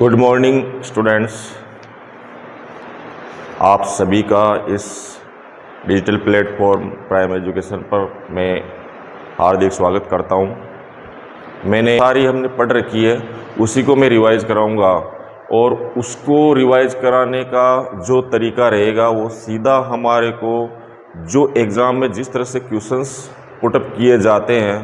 Good morning students. आप सभी का इस डिजिटल प्लेटफॉर्म प्राइम एजुकेशन पर मैं हार्दिक स्वागत करता हूं। मैंने सारी हमने पढ़ रखी है, उसी को मैं रिवाइज़ कराऊंगा और उसको रिवाइज़ कराने का जो तरीका रहेगा वो सीधा हमारे को जो एग्ज़ाम में जिस तरह से क्वेश्चंस पुटअप किए जाते हैं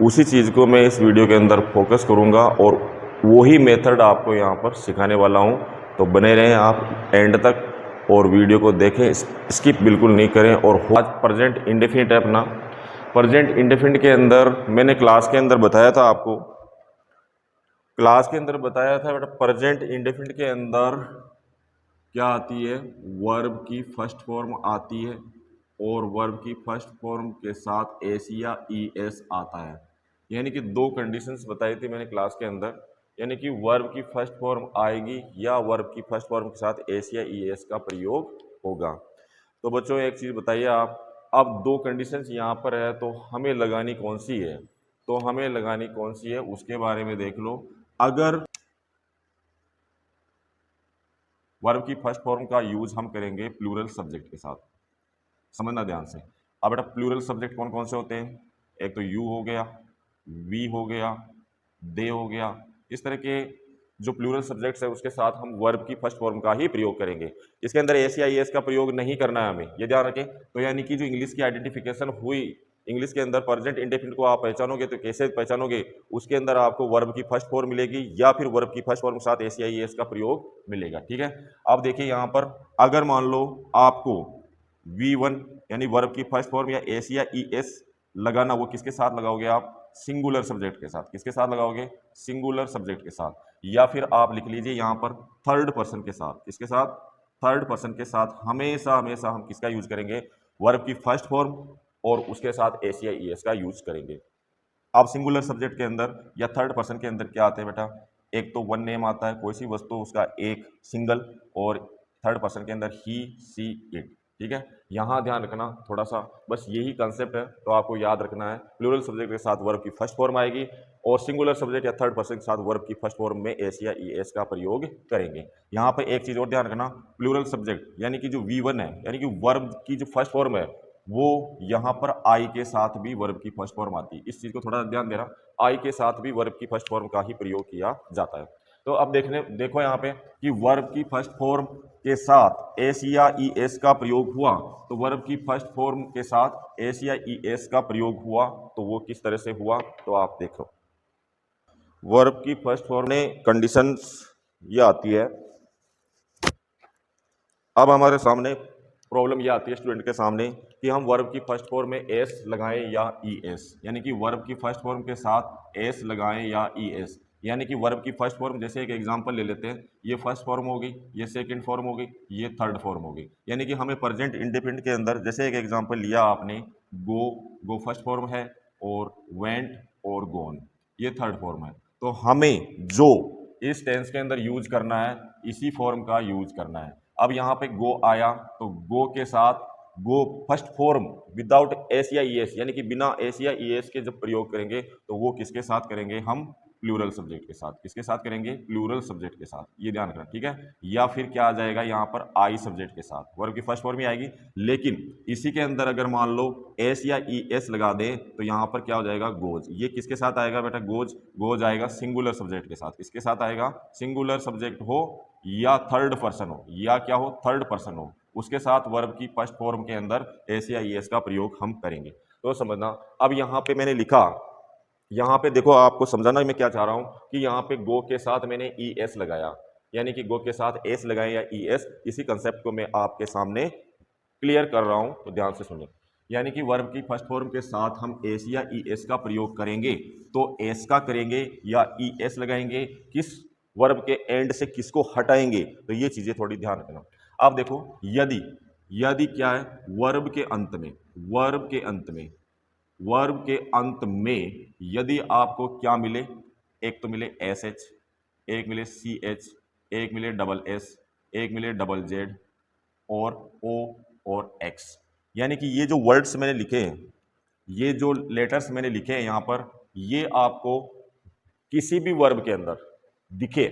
उसी चीज़ को मैं इस वीडियो के अंदर फोकस करूंगा और वही मेथड आपको यहाँ पर सिखाने वाला हूँ। तो बने रहें आप एंड तक और वीडियो को देखें, स्किप बिल्कुल नहीं करें। और आज प्रेजेंट इंडेफिनिट है अपना। प्रेजेंट इंडेफिनिट के अंदर मैंने क्लास के अंदर बताया था आपको, बेटा प्रेजेंट इंडेफिनिट के अंदर क्या आती है, वर्ब की फर्स्ट फॉर्म आती है और वर्ब की फर्स्ट फॉर्म के साथ एस या ई एस आता है। यानी कि दो कंडीशंस बताई थी मैंने क्लास के अंदर, यानी कि वर्ब की फर्स्ट फॉर्म आएगी या वर्ब की फर्स्ट फॉर्म के साथ एस या ई एस का प्रयोग होगा। तो बच्चों एक चीज़ बताइए आप, अब दो कंडीशंस यहाँ पर है तो हमें लगानी कौन सी है, उसके बारे में देख लो। अगर वर्ब की फर्स्ट फॉर्म का यूज हम करेंगे प्लूरल सब्जेक्ट के साथ, समझना ध्यान से। अब बेटा प्लूरल सब्जेक्ट कौन कौन से होते हैं, एक तो यू हो गया, वी हो गया, दे हो गया। इस तरह के जो प्लूरल सब्जेक्ट्स है उसके साथ हम वर्ब की फर्स्ट फॉर्म का ही प्रयोग करेंगे। इसके अंदर एस या एस का प्रयोग नहीं करना है, हमें ये ध्यान रखें। तो यानी कि जो इंग्लिश की आइडेंटिफिकेशन हुई, इंग्लिश के अंदर प्रेजेंट इंडेफिनिट को आप पहचानोगे तो कैसे पहचानोगे, उसके अंदर आपको वर्ब की फर्स्ट फॉर्म मिलेगी या फिर वर्ब की फर्स्ट फॉर्म के साथ एस या एस का प्रयोग मिलेगा। ठीक है, अब देखिए यहाँ पर अगर मान लो आपको V1 यानी वर्ब की फर्स्ट फॉर्म या एस या ई एस लगाना, वो किसके साथ लगाओगे आप, सिंगुलर सब्जेक्ट के साथ। किसके साथ लगाओगे, सिंगुलर सब्जेक्ट के साथ। या फिर आप लिख लीजिए यहाँ पर थर्ड पर्सन के साथ। किसके साथ, थर्ड पर्सन के साथ हमेशा हमेशा हम किसका यूज करेंगे, वर्ब की फर्स्ट फॉर्म और उसके साथ एस या ई एस का यूज करेंगे। अब सिंगुलर सब्जेक्ट के अंदर या थर्ड पर्सन के अंदर क्या आते हैं बेटा, एक तो वन नेम आता है, कोई सी वस्तु उसका एक सिंगल, और थर्ड पर्सन के अंदर ही सी इट। ठीक है, यहाँ ध्यान रखना थोड़ा सा, बस यही कंसेप्ट है तो आपको याद रखना है। प्लूरल सब्जेक्ट के साथ वर्ब की फर्स्ट फॉर्म आएगी और सिंगुलर सब्जेक्ट या थर्ड पर्सन के साथ वर्ब की फर्स्ट फॉर्म में एस या ई एस का प्रयोग करेंगे। यहाँ पर एक चीज और ध्यान रखना, प्लूरल सब्जेक्ट यानी कि जो V1 है, यानी कि वर्ब की जो फर्स्ट फॉर्म है वो यहाँ पर आई के साथ भी वर्ब की फर्स्ट फॉर्म आती है। इस चीज को थोड़ा ध्यान देना, आई के साथ भी वर्ब की फर्स्ट फॉर्म का ही प्रयोग किया जाता है। तो अब देखो यहाँ पे कि वर्ब की फर्स्ट फॉर्म के साथ एस या ई एस का प्रयोग हुआ, तो वर्ब की फर्स्ट फॉर्म के साथ एस या ई एस का प्रयोग हुआ तो वो किस तरह से हुआ, तो आप देखो वर्ब की फर्स्ट फॉर्म में कंडीशंस ये आती है। अब हमारे सामने प्रॉब्लम ये आती है स्टूडेंट के सामने कि हम वर्ब की फर्स्ट फॉर्म में एस लगाएं या ई एस, यानी कि वर्ब की फर्स्ट फॉर्म के साथ एस लगाएं या ई एस। यानी कि वर्ब की फर्स्ट फॉर्म, जैसे एक एग्जांपल ले लेते हैं, ये फर्स्ट फॉर्म होगी, ये सेकंड फॉर्म होगी, ये थर्ड फॉर्म होगी। यानी कि हमें प्रेजेंट इंडेफिनिट के अंदर जैसे एक एग्जांपल लिया आपने, गो फर्स्ट फॉर्म है और वेंट और गोन ये थर्ड फॉर्म है, तो हमें जो इस टेंस के अंदर यूज करना है इसी फॉर्म का यूज करना है। अब यहाँ पे गो आया तो गो के साथ गो फर्स्ट फॉर्म विदाउट एस या ई एस, यानी कि बिना एस या ई एस के जब प्रयोग करेंगे तो वो किसके साथ करेंगे, हम प्लूरल सब्जेक्ट के साथ। किसके साथ करेंगे, प्लूरल सब्जेक्ट के साथ, ये ध्यान रखना। ठीक है, या फिर क्या आ जाएगा यहाँ पर आई सब्जेक्ट के साथ, वर्ब की फर्स्ट फॉर्म ही आएगी, लेकिन इसी के अंदर अगर मान लो एस या ई एस लगा दें तो यहाँ पर क्या हो जाएगा, गोज। ये किसके साथ आएगा बेटा, गोज आएगा सिंगुलर सब्जेक्ट के साथ। किसके साथ आएगा, सिंगुलर सब्जेक्ट हो या थर्ड पर्सन हो, या क्या हो, थर्ड पर्सन हो, उसके साथ वर्ब की फर्स्ट फॉर्म के अंदर एस या ई एस का प्रयोग हम करेंगे। तो समझना, अब यहाँ पे मैंने लिखा, यहाँ पे देखो आपको समझाना मैं क्या चाह रहा हूँ कि यहाँ पे गो के साथ मैंने ई एस लगाया, यानी कि गो के साथ एस लगाए या ई एस, इसी कंसेप्ट को मैं आपके सामने क्लियर कर रहा हूँ, तो ध्यान से सुनिए। यानी कि वर्ब की फर्स्ट फॉर्म के साथ हम एस या ई एस का प्रयोग करेंगे तो एस का करेंगे या ई एस लगाएंगे, किस वर्ब के एंड से किसको हटाएंगे, तो ये चीजें थोड़ी ध्यान रखना। आप देखो, यदि क्या है, वर्ब के अंत में, यदि आपको क्या मिले, एक तो मिले एस एच, एक मिले सी एच, एक मिले डबल एस, एक मिले डबल जेड और ओ और एक्स, यानी कि ये जो वर्ड्स मैंने लिखे हैं, ये जो लेटर्स मैंने लिखे हैं यहाँ पर, ये आपको किसी भी वर्ब के अंदर दिखे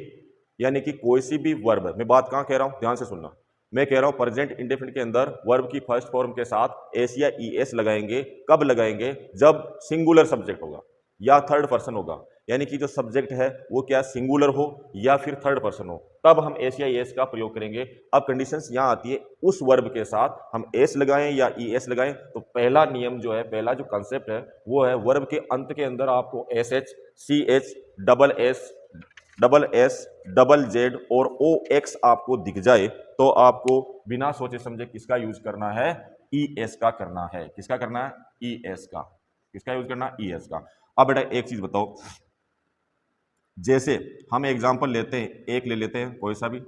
यानी कि कोई सी भी वर्ब, मैं बात कहाँ कह रहा हूँ ध्यान से सुनना, मैं कह रहा हूँ प्रेजेंट इंडेफिनिट के अंदर वर्ब की फर्स्ट फॉर्म के साथ एस या ई एस लगाएंगे। कब लगाएंगे? जब सिंगुलर सब्जेक्ट होगा या थर्ड पर्सन होगा, यानी कि जो सब्जेक्ट है वो क्या सिंगुलर हो या फिर थर्ड पर्सन हो, तब हम एस या एस का प्रयोग करेंगे। अब कंडीशंस यहाँ आती है, उस वर्ब के साथ हम एस लगाएं या ई एस लगाएं। तो पहला नियम जो है, पहला जो कंसेप्ट है वो है वर्ब के अंत के अंदर आपको S H, C H, double S, double Z और ओ एक्स आपको दिख जाए तो आपको बिना सोचे समझे किसका यूज करना है? ई एस का करना है। किसका करना है? ई एस का। किसका यूज करना? ई एस का। अब बेटा एक चीज बताओ, जैसे हम एग्जांपल लेते हैं, एक ले लेते हैं कोई सा भी,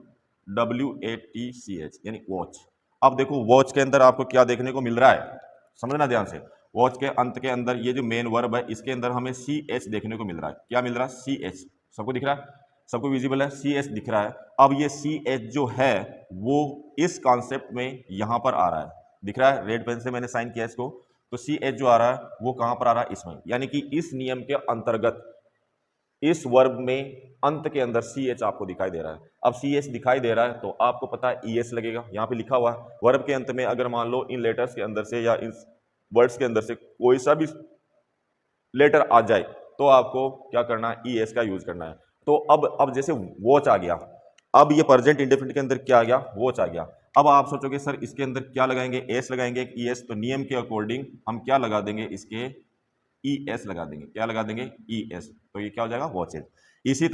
WATCH यानी वॉच। अब देखो वॉच के अंदर आपको क्या देखने को मिल रहा है, समझना ध्यान से। वॉच के अंत के अंदर ये जो मेन वर्ब है इसके अंदर हमें CH देखने को मिल रहा है। क्या मिल रहा है? CH। सबको दिख रहा है? सबको विजिबल है? CH दिख रहा है। अब ये CH जो है वो इस कॉन्सेप्ट में यहां पर आ रहा है, दिख रहा है? रेड पेन से मैंने साइन किया इसको। तो CH जो आ रहा है वो कहां पर आ रहा है? इसमें। यानी कि इस नियम के अंतर्गत इस वर्ब में अंत के अंदर CH आपको दिखाई दे रहा है। अब CH दिखाई दे रहा है तो आपको पता है ES लगेगा। यहाँ पे लिखा हुआ है वर्ब के अंत में अगर मान लो इन लेटर्स के अंदर से या इन वर्ड्स के अंदर से कोई सा भी लेटर आ जाए तो आपको क्या करना है? ES का यूज करना है। तो अब जैसे वॉच आ गया, अब ये प्रेजेंट इंडेफिनिट के अंदर क्या आ गया? वॉच आ गया। अब आप सोचोगे सर इसके अंदर क्या लगाएंगे? एस लगाएंगे, ES। तो नियम के अकॉर्डिंग हम क्या लगा देंगे? इसके ES लगा देंगे। क्या लगा देंगे? ES। तो ये क्या हो जाएगा? वॉचेज। इसी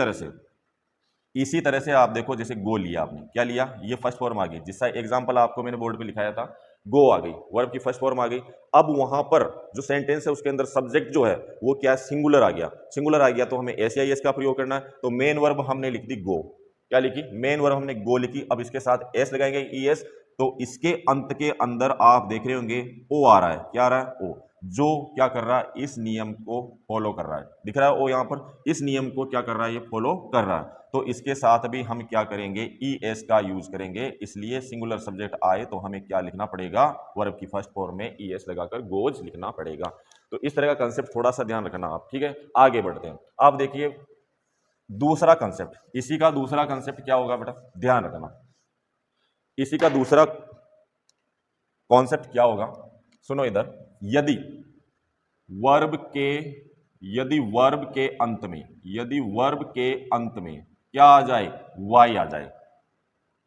तरह से आप देखो, जैसे गो लिया आपने, क्या लिया? ये फर्स्ट फॉर्म आ गई, जिसका एग्जांपल आपको मैंने बोर्ड पे लिखाया था, गो आ गई, वर्ब की फर्स्ट फॉर्म आ गई। अब वहां पर जो सेंटेंस है उसके अंदर सब्जेक्ट जो है वो क्या? सिंगुलर आ गया। सिंगुलर आ गया तो हमें एस या एस का प्रयोग करना है। तो मेन वर्ब हमने लिख दी गो। क्या लिखी? मेन वर्ब हमने गो लिखी। अब इसके साथ एस लगाएंगे, ES। तो इसके अंत के अंदर आप देख रहे होंगे ओ आ रहा है। क्या आ रहा है? ओ। जो क्या कर रहा है? इस नियम को फॉलो कर रहा है। दिख रहा है ओ यहाँ पर? इस नियम को क्या कर रहा है? ये फॉलो कर रहा है। तो इसके साथ भी हम क्या करेंगे? ES का यूज करेंगे। इसलिए सिंगुलर सब्जेक्ट आए तो हमें क्या लिखना पड़ेगा? वर्ब की फर्स्ट फॉर्म में ES लगाकर गोज लिखना पड़ेगा। तो इस तरह का कंसेप्ट थोड़ा सा ध्यान रखना आप, ठीक है? आगे बढ़ते हैं। आप देखिए दूसरा कंसेप्ट, इसी का दूसरा कंसेप्ट क्या होगा बेटा? ध्यान रखना, इसी का दूसरा कॉन्सेप्ट क्या होगा? सुनो इधर, यदि वर्ब के यदि वर्ब के अंत में क्या आ जाए? वाई आ जाए,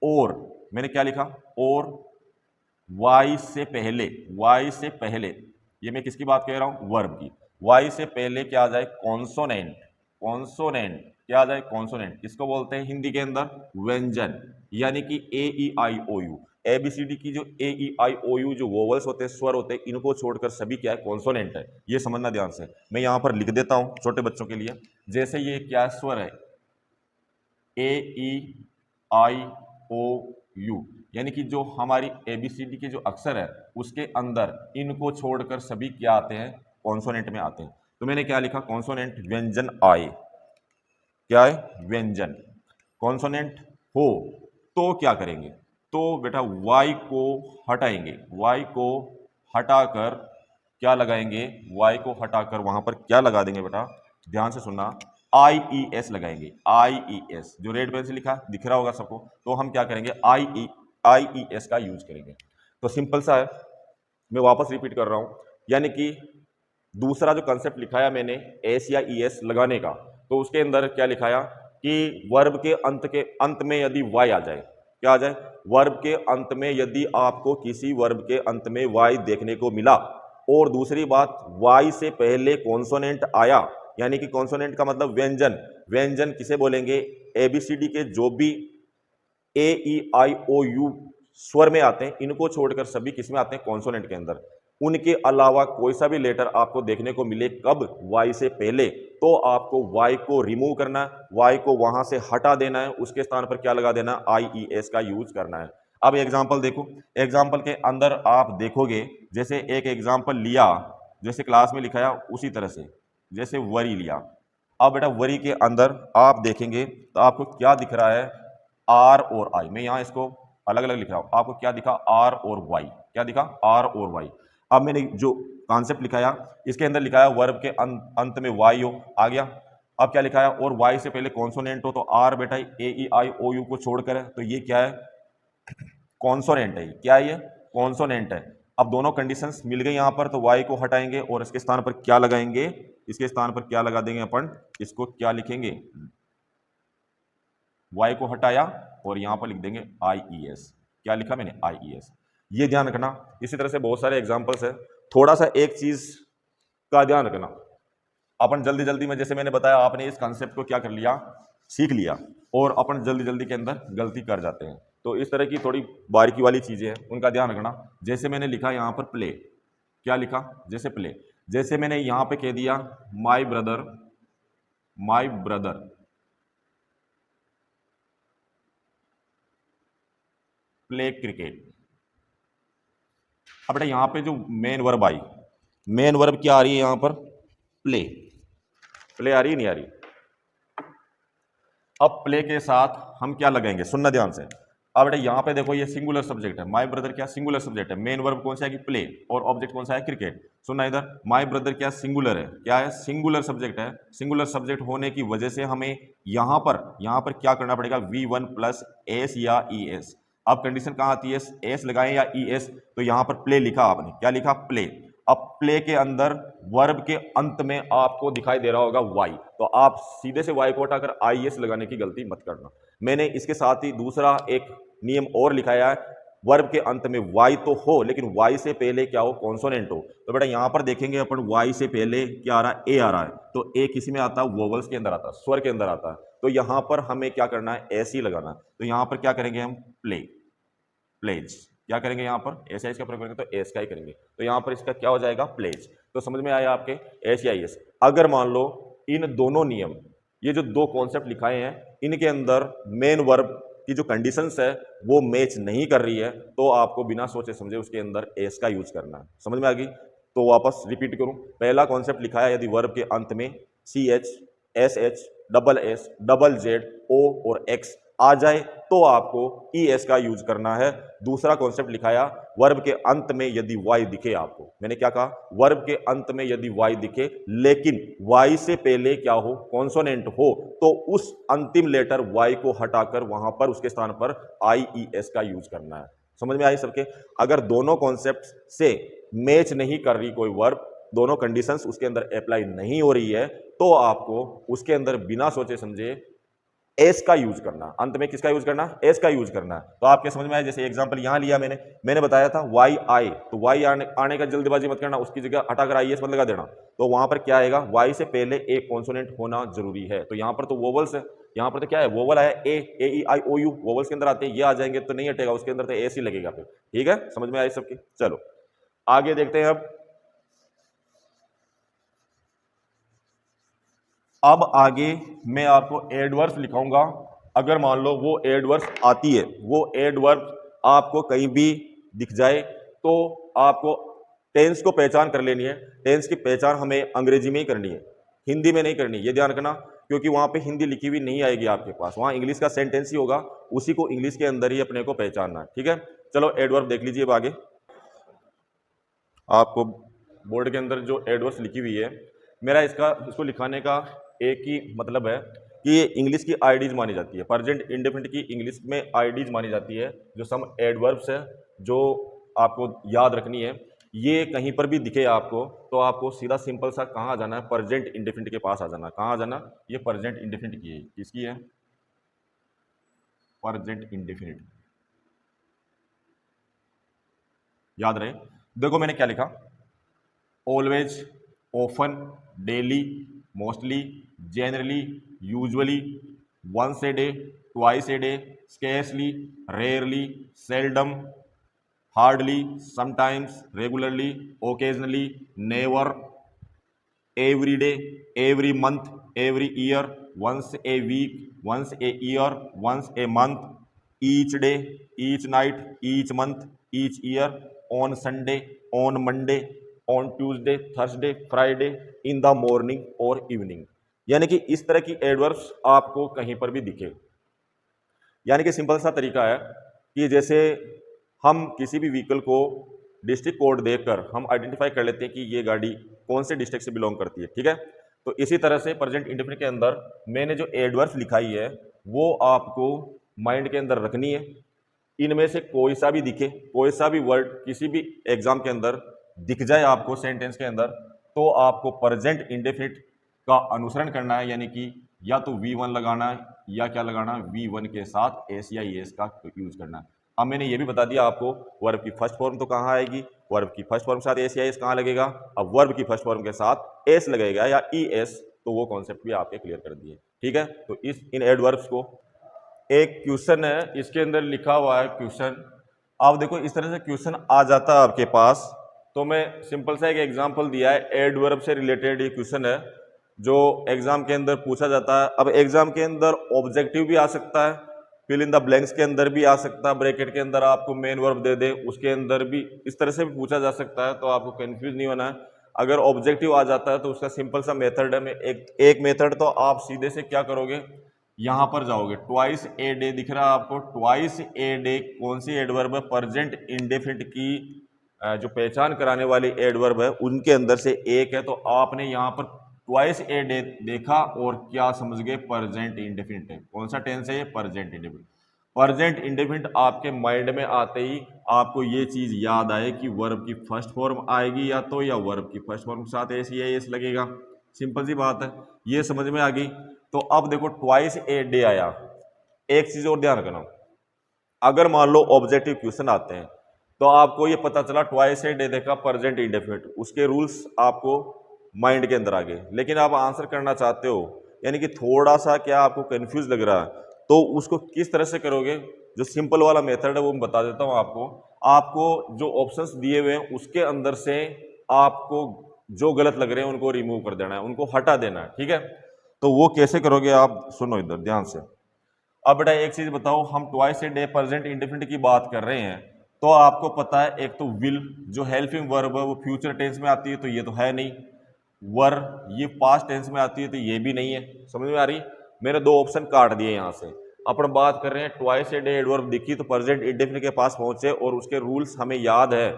और मैंने क्या लिखा? और वाई से पहले, ये मैं किसकी बात कह रहा हूं? वर्ब की। वाई से पहले क्या आ जाए? कॉन्सोनेंट। क्या आ जाए? कॉन्सोनेंट। किसको बोलते हैं हिंदी के अंदर? व्यंजन। यानी कि AEIOU, ABCD की जो AEIOU जो वोवल्स होते हैं, स्वर होते हैं, इनको छोड़कर सभी क्या है? कॉन्सोनेंट है। ये समझना ध्यान से। मैं यहां पर लिख देता हूं छोटे बच्चों के लिए। जैसे ये क्या स्वर है? AEIOU, यानी कि जो हमारी ABCD के जो अक्षर है उसके अंदर इनको छोड़कर सभी क्या आते हैं? कॉन्सोनेंट में आते हैं। तो मैंने क्या लिखा? कॉन्सोनेंट व्यंजन आए। क्या है? व्यंजन। कॉन्सोनेंट हो तो क्या करेंगे? तो बेटा वाई को हटाएंगे। वाई को हटाकर क्या लगाएंगे? वाई को हटाकर वहां पर क्या लगा देंगे बेटा? ध्यान से सुनना, IES लगाएंगे। IES जो रेड पेन से लिखा दिख रहा होगा सबको। तो हम क्या करेंगे? IES का यूज करेंगे। तो सिंपल सा है, मैं वापस रिपीट कर रहा हूं। यानी कि दूसरा जो कंसेप्ट लिखाया मैंने एस या ES लगाने का, तो उसके अंदर क्या लिखाया कि वर्ब के अंत में यदि वाई आ जाए, क्या आ जाए? वर्ब के अंत में यदि आपको किसी वर्ब के अंत में वाई देखने को मिला, और दूसरी बात वाई से पहले कॉन्सोनेंट आया, यानी कि कॉन्सोनेंट का मतलब व्यंजन। व्यंजन किसे बोलेंगे? ABCD के जो भी AEIOU स्वर में आते हैं, इनको छोड़कर सभी किस में आते हैं? कॉन्सोनेंट के अंदर। उनके अलावा कोई सा भी लेटर आपको देखने को मिले, कब? वाई से पहले, तो आपको वाई को रिमूव करना है, वाई को वहां से हटा देना है, उसके स्थान पर क्या लगा देना? IES का यूज करना है। अब एग्जाम्पल देखो, एग्जाम्पल के अंदर आप देखोगे, जैसे एक एग्जाम्पल लिया, जैसे क्लास में लिखाया उसी तरह से, जैसे वरी लिया। अब बेटा वरी के अंदर आप देखेंगे तो आपको क्या दिख रहा है? R और I। मैं यहाँ इसको अलग अलग लिख रहा हूं। आपको क्या दिखा? R और Y। क्या दिखा? R और Y। अब मैंने जो कॉन्सेप्ट लिखाया, इसके अंदर लिखाया वर्ब के अंत में वाई हो आ गया। अब क्या लिखा है, और वाई से पहले कॉन्सोनेंट हो तो आर बेटा ए ई आई ओ यू को छोड़कर है, तो ये क्या है, कॉन्सोनेंट है। क्या है ये, कॉन्सोनेंट है। अब दोनों कंडीशंस मिल गई यहां पर, तो वाई को हटाएंगे और इसके स्थान पर क्या लगाएंगे, इसके स्थान पर क्या लगा देंगे अपन, इसको क्या लिखेंगे, वाई को हटाया और यहां पर लिख देंगे आई ई एस। क्या लिखा मैंने, आई ई एस। ये ध्यान रखना। इसी तरह से बहुत सारे एग्जाम्पल्स है। थोड़ा सा एक चीज का ध्यान रखना, अपन जल्दी जल्दी में, जैसे मैंने बताया, आपने इस कॉन्सेप्ट को क्या कर लिया, सीख लिया, और अपन जल्दी जल्दी के अंदर गलती कर जाते हैं। तो इस तरह की थोड़ी बारीकी वाली चीजें हैं, उनका ध्यान रखना। जैसे मैंने लिखा यहां पर प्ले, क्या लिखा, जैसे प्ले, जैसे मैंने यहां पे कह दिया my brother, my brother play cricket. अब बेटा यहां पे जो main verb I, main verb क्या आ रही है यहां पर, प्ले। प्ले आ रही है, नहीं आ रही। अब प्ले के साथ हम क्या लगाएंगे, सुनना ध्यान से। अब बेटा यहाँ पे देखो, ये सिंगुलर सब्जेक्ट है, माय ब्रदर क्या सिंगुलर सब्जेक्ट है, मेन वर्ब कौन सा है कि प्ले, और ऑब्जेक्ट कौन सा है, क्रिकेट। सुनना इधर, माय ब्रदर क्या सिंगुलर है, क्या है, सिंगुलर सब्जेक्ट है। सिंगुलर सब्जेक्ट होने की वजह से हमें यहाँ पर क्या करना पड़ेगा, V1 प्लस एस या ई एस। अब कंडीशन कहाँ आती है, एस लगाएं या ई एस, तो यहाँ पर प्ले लिखा आपने, क्या लिखा, प्ले। अब प्ले के अंदर वर्ब के अंत में आपको दिखाई दे रहा होगा वाई, तो आप सीधे से वाई को हटाकर आई एस लगाने की गलती मत करना। मैंने इसके साथ ही दूसरा एक नियम और लिखाया है, वर्ब के अंत में वाई तो हो, लेकिन वाई से पहले क्या हो, कॉन्सोनेंट हो। तो बेटा यहां पर देखेंगे अपन, वाई से पहले क्या आ रहा है, ए आ रहा है, तो ए किसी में आता है, वोवल्स के अंदर आता है, स्वर के अंदर आता है। तो यहां पर हमें क्या करना है, एस ही लगाना। तो यहां पर क्या करेंगे हम, प्ले, प्लेज। क्या करेंगे यहाँ पर, एस का प्रयोग करेंगे तो एस का ही करेंगे, तो यहाँ पर इसका क्या हो जाएगा, प्लेज। तो समझ में आया आपके, एस या एस। अगर मान लो इन दोनों नियम, ये जो दो कॉन्सेप्ट लिखाए हैं, इनके अंदर मेन वर्ब की जो कंडीशंस है वो मैच नहीं कर रही है, तो आपको बिना सोचे समझे उसके अंदर एस का यूज करना है। समझ में आ गई। तो वापस रिपीट करूं, पहला कॉन्सेप्ट लिखा है, यदि वर्ब के अंत में C H, S H, double S, double Z, O और एक्स आ जाए तो आपको ई एस का यूज करना है। दूसरा कॉन्सेप्ट लिखाया, वर्ब के अंत में यदि वाई दिखे आपको, मैंने क्या कहा, वर्ब के अंत में यदि वाई दिखे लेकिन वाई से पहले क्या हो, कॉन्सोनेंट हो, तो उस अंतिम लेटर वाई को हटाकर वहां पर उसके स्थान पर आई ई एस का यूज करना है। समझ में आई सबके। अगर दोनों कॉन्सेप्ट से मैच नहीं कर रही कोई वर्ब, दोनों कंडीशंस उसके अंदर अप्लाई नहीं हो रही है, तो आपको उसके अंदर बिना सोचे समझे एस का यूज करना। अंत में किसका यूज करना, एस का यूज करना। तो आपके समझ में आया। जैसे एग्जांपल यहां लिया मैंने बताया था वाई आए, तो वाई आने का जल्दबाजी मत करना, उसकी जगह हटाकर आई एस मत लगा देना। तो वहां पर क्या आएगा, वाई से पहले एक कॉन्सोनेंट होना जरूरी है। तो यहां पर तो वोवल्स है, यहां पर तो क्या है, वोवल आया, ए ई आई ओ यू, वोवल्स के अंदर आते हैं, ये आ जाएंगे तो नहीं हटेगा, उसके अंदर तो एस ही लगेगा फिर। ठीक है, समझ में आई सबकी। चलो आगे देखते हैं। अब आगे मैं आपको एडवर्ब्स लिखाऊंगा। अगर मान लो वो एडवर्ब्स आती है, वो एडवर्ब्स आपको कहीं भी दिख जाए, तो आपको टेंस को पहचान कर लेनी है। टेंस की पहचान हमें अंग्रेजी में ही करनी है, हिंदी में नहीं करनी, ये ध्यान रखना, क्योंकि वहां पे हिंदी लिखी हुई नहीं आएगी आपके पास, वहां इंग्लिश का सेंटेंस ही होगा, उसी को इंग्लिश के अंदर ही अपने को पहचानना है। ठीक है, चलो एडवर्ब देख लीजिए। अब आगे आपको बोर्ड के अंदर जो एडवर्ब्स लिखी हुई है, मेरा इसको लिखाने का एक ही मतलब है कि ये इंग्लिश की आईडीज मानी जाती है, प्रेजेंट इंडेफिनिट की इंग्लिश में आईडीज मानी जाती है। जो सम एडवर्ब्स है जो आपको याद रखनी है, ये कहीं पर भी दिखे आपको, तो आपको सीधा सिंपल सा कहाँ आ जाना है, प्रेजेंट इंडेफिनिट के पास आ जाना। कहाँ आ जाना, ये प्रेजेंट इंडेफिनिट की है, किसकी है, प्रेजेंट इंडेफिनिट, याद रहे। देखो मैंने क्या लिखा, always, often, daily, mostly, generally, usually, once a day, twice a day, scarcely, rarely, seldom, hardly, sometimes, regularly, occasionally, never, every day, every month, every year, once a week, once a year, once a month, each day, each night, each month, each year, on Sunday, on Monday, on Tuesday, Thursday, Friday, in the morning or evening। यानी कि इस तरह की adverbs आपको कहीं पर भी दिखे। यानी कि सिंपल सा तरीका है कि जैसे हम किसी भी व्हीकल को डिस्ट्रिक्ट कोड देखकर हम आइडेंटिफाई कर लेते हैं कि ये गाड़ी कौन से डिस्ट्रिक्ट से बिलोंग करती है। ठीक है, तो इसी तरह से प्रेजेंट इंडेफिनिट के अंदर मैंने जो एडवर्ब्स लिखाई है वो आपको माइंड के अंदर रखनी है। इनमें से कोई सा भी दिखे, कोई सा भी वर्ड किसी भी एग्जाम के अंदर दिख जाए आपको सेंटेंस के अंदर, तो आपको प्रेजेंट इंडेफिनिट का अनुसरण करना है, यानी कि या तो V1 लगाना है या क्या लगाना है, V1 के साथ एस या एस का यूज करना है। अब मैंने ये भी बता दिया आपको वर्ब की फर्स्ट फॉर्म तो कहाँ आएगी, वर्ब की फर्स्ट फॉर्म के साथ एस या एस कहाँ लगेगा। अब वर्ब की फर्स्ट फॉर्म के साथ एस लगेगा या ई एस, तो वो कॉन्सेप्ट भी आपके क्लियर कर दिए। ठीक है, तो इन एडवर्ब्स को एक क्वेश्चन है, इसके अंदर लिखा हुआ है क्वेश्चन। आप देखो इस तरह से क्वेश्चन आ जाता है आपके पास, तो मैं सिंपल सा एक एग्जांपल दिया है, एडवर्ब से रिलेटेड ये क्वेश्चन है जो एग्जाम के अंदर पूछा जाता है। अब एग्जाम के अंदर ऑब्जेक्टिव भी आ सकता है, फिल इन द ब्लैंक्स के अंदर भी आ सकता है, ब्रैकेट के अंदर आपको मेन वर्ब दे दे उसके अंदर भी इस तरह से भी पूछा जा सकता है, तो आपको कंफ्यूज नहीं होना है। अगर ऑब्जेक्टिव आ जाता है तो उसका सिंपल सा मेथड है, एक मेथड तो आप सीधे से क्या करोगे, यहां पर जाओगे, ट्वाइस ए डे दिख रहा है आपको, ट्वाइस ए डे कौन सी एडवर्ब है, प्रेजेंट इंडेफिनिट की जो पहचान कराने वाली एडवर्ब है उनके अंदर से एक है, तो आपने यहां पर ट्वाइस ए डे देखा और क्या समझ गए, प्रेजेंट इंडेफिनिट है। कौन सा टेंस है ये, प्रेजेंट इंडेफिनिट। प्रेजेंट इंडेफिनिट आपके माइंड में आते ही आपको ये चीज याद आए कि वर्ब की फर्स्ट फॉर्म आएगी या तो, या वर्ब की फर्स्ट फॉर्म के साथ एस या एस लगेगा। सिंपल सी बात है, ये समझ में आ गई। तो अब देखो ट्वाइस ए डे आया, एक चीज और ध्यान रखना, अगर मान लो ऑब्जेक्टिव क्वेश्चन आते हैं तो आपको ये पता चला ट्वाइस ए डे देखा प्रेजेंट इंडेफिनिट, उसके रूल्स आपको माइंड के अंदर आ गए, लेकिन आप आंसर करना चाहते हो, यानी कि थोड़ा सा क्या आपको कंफ्यूज लग रहा है, तो उसको किस तरह से करोगे, जो सिंपल वाला मेथड है वो मैं बता देता हूं आपको। आपको जो ऑप्शंस दिए हुए हैं उसके अंदर से आपको जो गलत लग रहे हैं उनको रिमूव कर देना है, उनको हटा देना है। ठीक है, तो वो कैसे करोगे आप सुनो इधर ध्यान से। अब बेटा एक चीज बताओ, हम twice a day present indefinite की बात कर रहे हैं, तो आपको पता है एक तो विल जो हेल्पिंग वर्ब है वो फ्यूचर टेंस में आती है, तो ये तो है नहीं। वर ये पास्ट टेंस में आती है, तो ये भी नहीं है। समझ में आ रही, मैंने दो ऑप्शन काट दिए यहां से। अपन बात कर रहे हैं ट्वाइस ए डे एडवर्ब दिखी तो प्रेजेंट इंडेफिनिट के पास पहुंचे, और उसके रूल्स हमें याद है,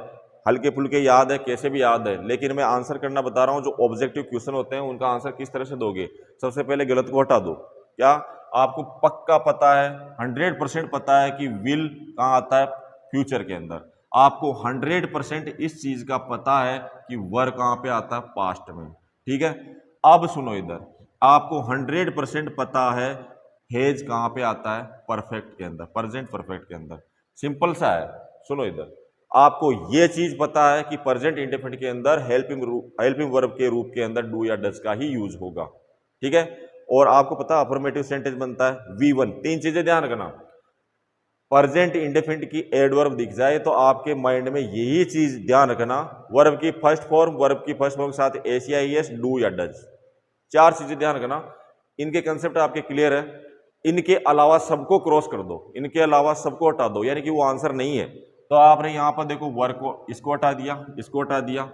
हल्के फुल्के याद है, कैसे भी याद है, लेकिन मैं आंसर करना बता रहा हूं। जो ऑब्जेक्टिव क्वेश्चन होते हैं उनका आंसर किस तरह से दोगे, सबसे पहले गलत को हटा दो। क्या आपको पक्का पता है, 100% पता है कि विल कहाँ आता है, फ्यूचर के अंदर। आपको 100% इस चीज का पता है कि वर कहाँ पे आता है, पास्ट में। ठीक है, अब सुनो इधर, आपको 100% पता है हेज कहाँ पे आता है, परफेक्ट के अंदर, प्रेजेंट परफेक्ट के अंदर। सिंपल सा है, सुनो इधर, आपको ये चीज पता है कि प्रेजेंट इंडेफिनिट के अंदर हेल्पिंग वर्ब के रूप के अंदर डू या डज का ही यूज होगा। ठीक है, और आपको पता है अफर्मेटिव सेंटेंस बनता है V1। तीन चीजें ध्यान रखना, प्रेजेंट इंडेफिनिट की एडवर्ब दिख जाए तो आपके माइंड में यही चीज ध्यान रखना, वर्ब की फर्स्ट फॉर्म, वर्ब की फर्स्ट फॉर्म के साथ एस या एस, डू या डज, चार चीजें ध्यान रखना। इनके कंसेप्ट आपके क्लियर है, इनके अलावा सबको क्रॉस कर दो, इनके अलावा सबको हटा दो, यानी कि वो आंसर नहीं है। तो आपने यहां पर देखो वर्ब को इसको हटा दिया, इसको हटा दिया,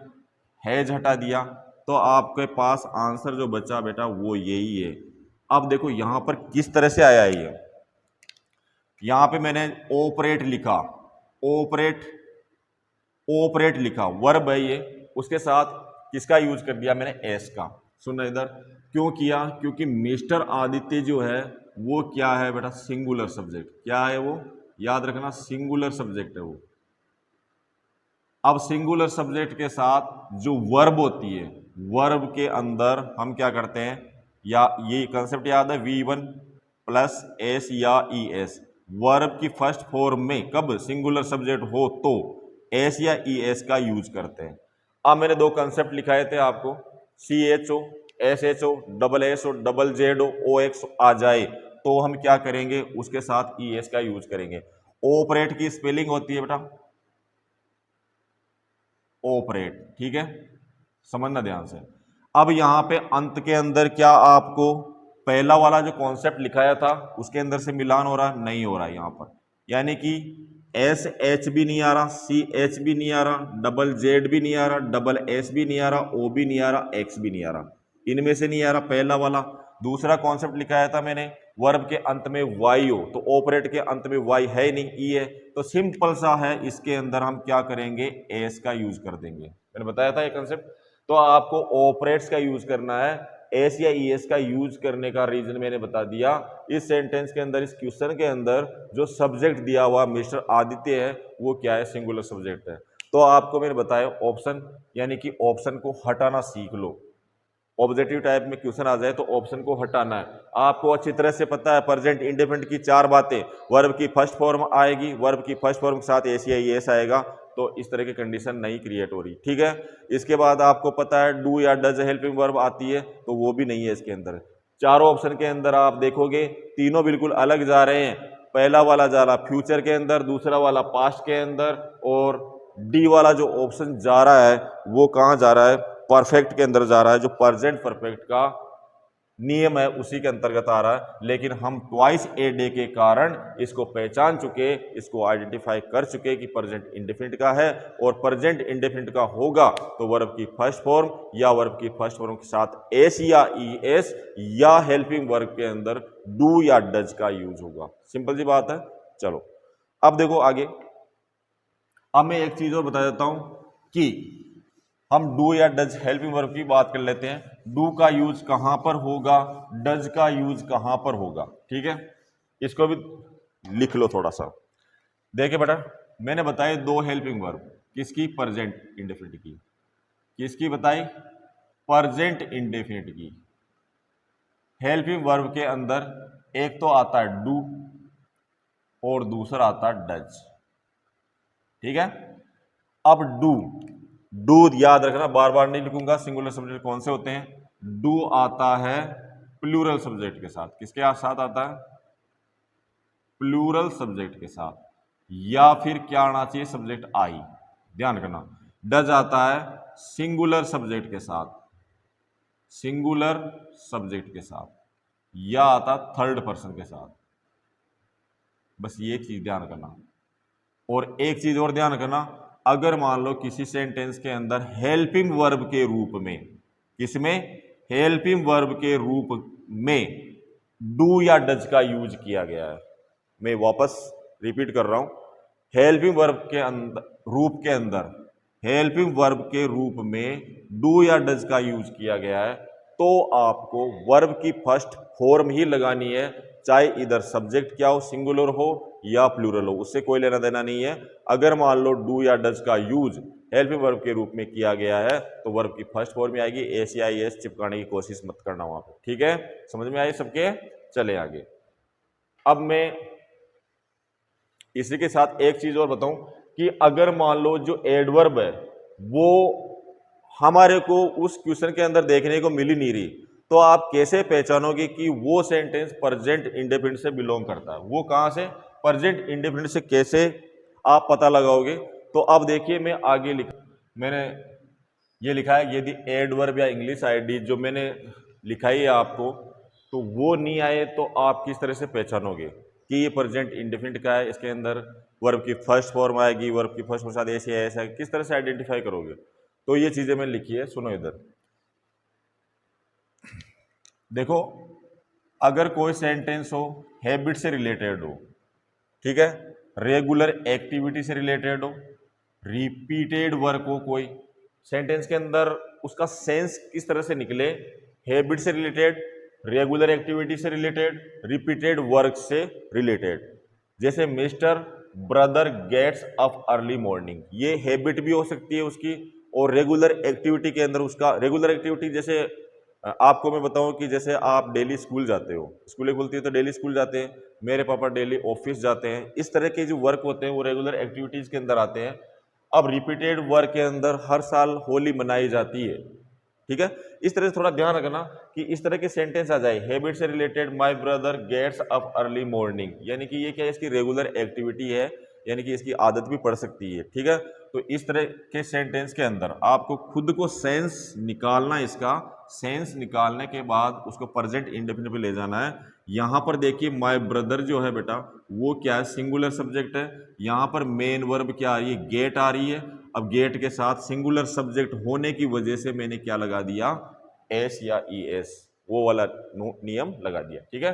हैज हटा दिया, तो आपके पास आंसर जो बचा बेटा वो यही है। अब देखो यहां पर किस तरह से आया है ये, यहां पे मैंने ऑपरेट लिखा, ऑपरेट ऑपरेट लिखा, वर्ब है ये, उसके साथ किसका यूज कर दिया मैंने, एस का। सुन इधर, क्यों किया, क्योंकि मिस्टर आदित्य जो है वो क्या है बेटा, सिंगुलर सब्जेक्ट। क्या है वो, याद रखना, सिंगुलर सब्जेक्ट है वो। अब सिंगुलर सब्जेक्ट के साथ जो वर्ब होती है, वर्ब के अंदर हम क्या करते हैं, या ये कंसेप्ट याद है, V1 प्लस एस या ई एस, वर्ब की फर्स्ट फॉर्म में कब सिंगुलर सब्जेक्ट हो तो एस या ई एस का यूज करते हैं। अब मैंने दो कंसेप्ट लिखाए थे आपको, CHO, SHO, double SO, double ZO, OX आ जाए तो हम क्या करेंगे, उसके साथ ES का यूज करेंगे। ऑपरेट की स्पेलिंग होती है बेटा ऑपरेट, ठीक है, समझना ध्यान से। अब यहां पे अंत के अंदर क्या आपको पहला वाला जो कॉन्सेप्ट लिखाया था उसके अंदर से मिलान हो रहा, नहीं हो रहा यहां पर, यानी कि SH भी नहीं आ रहा, CH भी नहीं आ रहा, डबल Z भी नहीं आ रहा, डबल S भी नहीं आ रहा, O भी नहीं आ रहा, X भी नहीं आ रहा, इनमें से नहीं आ रहा पहला वाला। दूसरा कॉन्सेप्ट लिखाया था मैंने, वर्ब के अंत में Y हो, तो ऑपरेट के अंत में Y है ही नहीं, E है, तो सिंपल सा है, इसके अंदर हम क्या करेंगे, एस का यूज कर देंगे। मैंने बताया था ये कंसेप्ट। तो आपको ऑपरेट्स का यूज करना है, एस या ई एस का यूज करने का रीजन मैंने बता दिया। इस सेंटेंस के अंदर, इस क्वेश्चन के अंदर जो सब्जेक्ट दिया हुआ मिस्टर आदित्य है वो क्या है, सिंगुलर सब्जेक्ट है। तो आपको मैंने बताया ऑप्शन, यानी कि ऑप्शन को हटाना सीख लो। ऑब्जेक्टिव टाइप में क्वेश्चन आ जाए तो ऑप्शन को हटाना है। आपको अच्छी तरह से पता है प्रेजेंट इंडेफिनिट की 4 बातें, वर्ब की फर्स्ट फॉर्म आएगी, वर्ब की फर्स्ट फॉर्म के साथ एस या एस आएगा, तो इस तरह की कंडीशन नहीं क्रिएट हो रही, ठीक है। इसके बाद आपको पता है डू या डज हेल्पिंग वर्ब आती है, तो वो भी नहीं है इसके अंदर। चारों ऑप्शन के अंदर आप देखोगे तीनों बिल्कुल अलग जा रहे हैं। पहला वाला जा रहा फ्यूचर के अंदर, दूसरा वाला पास्ट के अंदर, और डी वाला जो ऑप्शन जा रहा है वो कहाँ जा रहा है, परफेक्ट के अंदर जा रहा है, जो प्रेजेंट परफेक्ट का नियम है उसी के अंतर्गत आ रहा है। लेकिन हम ट्वाइस ए डे के कारण इसको पहचान चुके, इसको आइडेंटिफाई कर चुके कि प्रेजेंट इंडेफिनिट का है, और प्रेजेंट इंडेफिनिट का होगा तो वर्ब की फर्स्ट फॉर्म या वर्ब की फर्स्ट फॉर्म के साथ एस या ई एस या हेल्पिंग वर्ब के अंदर डू या डज का यूज होगा। सिंपल सी बात है। चलो अब देखो आगे। अब मैं एक चीज और बता देता हूं कि हम डू या डज हेल्पिंग वर्ब की बात कर लेते हैं। डू का यूज कहां पर होगा, डज का यूज कहां पर होगा, ठीक है। इसको भी लिख लो थोड़ा सा। देखिए बेटा, मैंने बताई 2 हेल्पिंग वर्ब, किसकी, प्रेजेंट इंडेफिनिट की। किसकी बताई, प्रेजेंट इंडेफिनिट की। हेल्पिंग वर्ब के अंदर एक तो आता है डू और दूसरा आता है डज, ठीक है। अब डू याद रखना, बार बार नहीं लिखूंगा। सिंगुलर सब्जेक्ट कौन से होते हैं, डू आता है प्लूरल सब्जेक्ट के साथ। किसके साथ आता है, प्लूरल सब्जेक्ट के साथ, या फिर क्या आना चाहिए, सब्जेक्ट आई, ध्यान रखना। डज आता है सिंगुलर सब्जेक्ट के साथ, सिंगुलर सब्जेक्ट के साथ, या आता थर्ड पर्सन के साथ। बस ये चीज ध्यान रखना। और एक चीज और ध्यान रखना, अगर मान लो किसी सेंटेंस के अंदर हेल्पिंग वर्ब के रूप में, किसमें, हेल्पिंग वर्ब के रूप में डू या डज का यूज किया गया है, मैं वापस रिपीट कर रहा हूं, हेल्पिंग वर्ब के अंदर, रूप के अंदर, हेल्पिंग वर्ब के रूप में डू या डज का यूज किया गया है, तो आपको वर्ब की फर्स्ट फॉर्म ही लगानी है, चाहे इधर सब्जेक्ट क्या हो, सिंगुलर हो या प्लूरल हो, उससे कोई लेना देना नहीं है। अगर मान लो डू या डज का यूज हेल्पिंग वर्ब के रूप में किया गया है तो वर्ब की फर्स्ट फॉर्म में आएगी, एस या एस चिपकाने की कोशिश मत करना वहां पे, ठीक है। समझ में आए सबके, चले आगे। अब मैं इसी के साथ एक चीज और बताऊं कि अगर मान लो जो एडवर्ब है वो हमारे को उस क्वेश्चन के अंदर देखने को मिल ही नहीं रही, तो आप कैसे पहचानोगे कि वो सेंटेंस प्रेजेंट इंडेफिनिट से बिलोंग करता है, वो कहां से, प्रेजेंट इंडेफिनिट से कैसे आप पता लगाओगे। तो अब देखिए मैं आगे मैंने ये लिखा है, यदि एडवर्ब या इंग्लिश आईडी जो मैंने लिखाई है आपको, तो वो नहीं आए तो आप किस तरह से पहचानोगे कि ये प्रेजेंट इंडेफिनिट का है, इसके अंदर वर्ब की फर्स्ट फॉर्म आएगी, वर्ब की फर्स्ट फॉर्म साथ ऐसे ऐसा, किस तरह से आइडेंटिफाई करोगे। तो ये चीजें मैंने लिखी है, सुनो इधर देखो। अगर कोई सेंटेंस हो हैबिट से रिलेटेड हो, ठीक है, रेगुलर एक्टिविटी से रिलेटेड हो, रिपीटेड वर्क हो, कोई सेंटेंस के अंदर उसका सेंस किस तरह से निकले, हैबिट से रिलेटेड, रेगुलर एक्टिविटी से रिलेटेड, रिपीटेड वर्क से रिलेटेड। जैसे mister brother gets up early morning, ये हैबिट भी हो सकती है उसकी, और रेगुलर एक्टिविटी के अंदर उसका, रेगुलर एक्टिविटी जैसे आपको मैं बताऊं कि जैसे आप डेली स्कूल जाते हो, स्कूलें खुलती है तो डेली स्कूल जाते हैं, मेरे पापा डेली ऑफिस जाते हैं, इस तरह के जो वर्क होते हैं वो रेगुलर एक्टिविटीज के अंदर आते हैं। अब रिपीटेड वर्क के अंदर हर साल होली मनाई जाती है, ठीक है। इस तरह से थोड़ा ध्यान रखना कि इस तरह के सेंटेंस आ जाए, हैबिट से related, my brother gets up early morning, यानी कि ये क्या है, इसकी रेगुलर एक्टिविटी है, यानी कि इसकी आदत भी पड़ सकती है, ठीक है। तो इस तरह के सेंटेंस के अंदर आपको खुद को सेंस निकालना, इसका सेंस निकालने के बाद उसको प्रेजेंट इंडेफिनिट पे ले जाना है। यहां पर देखिए माय ब्रदर जो है बेटा वो क्या है, सिंगुलर सब्जेक्ट है, यहां पर मेन वर्ब क्या आ रही है, गेट आ रही है। अब गेट के साथ सिंगुलर सब्जेक्ट होने की वजह से मैंने क्या लगा दिया, एस या ई एस, वो वाला नियम लगा दिया, ठीक है।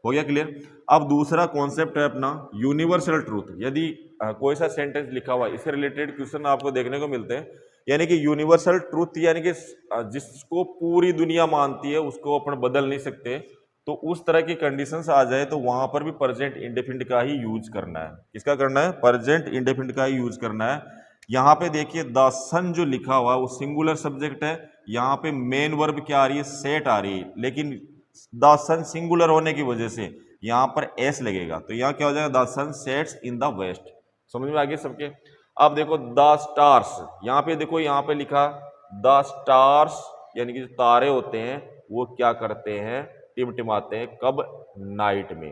हो गया क्लियर। अब दूसरा कॉन्सेप्ट है अपना यूनिवर्सल ट्रूथ। यदि कोई सा सेंटेंस लिखा हुआ है, इससे रिलेटेड क्वेश्चन आपको देखने को मिलते हैं। यानी कि यूनिवर्सल ट्रूथ, यानी कि जिसको पूरी दुनिया मानती है उसको अपन बदल नहीं सकते, तो उस तरह की कंडीशंस आ जाए तो वहां पर भी प्रेजेंट इंडेफिनिट का ही यूज करना है। किसका करना है? प्रेजेंट इंडेफिनिट का ही यूज करना है। यहाँ पे देखिए द सन जो लिखा हुआ है वो सिंगुलर सब्जेक्ट है, यहाँ पे मेन वर्ब क्या आ रही है? सेट आ रही है, लेकिन द सन सिंगुलर होने की वजह से यहाँ पर एस लगेगा, तो यहाँ क्या हो जाएगा? The sun sets in the west. समझ में आ गया सबके? अब देखो द स्टार्स, यहाँ पे देखो, यहाँ पे लिखा द स्टार्स, यानी कि जो तारे होते हैं वो क्या करते हैं? टिमटिमाते हैं। कब? नाइट में।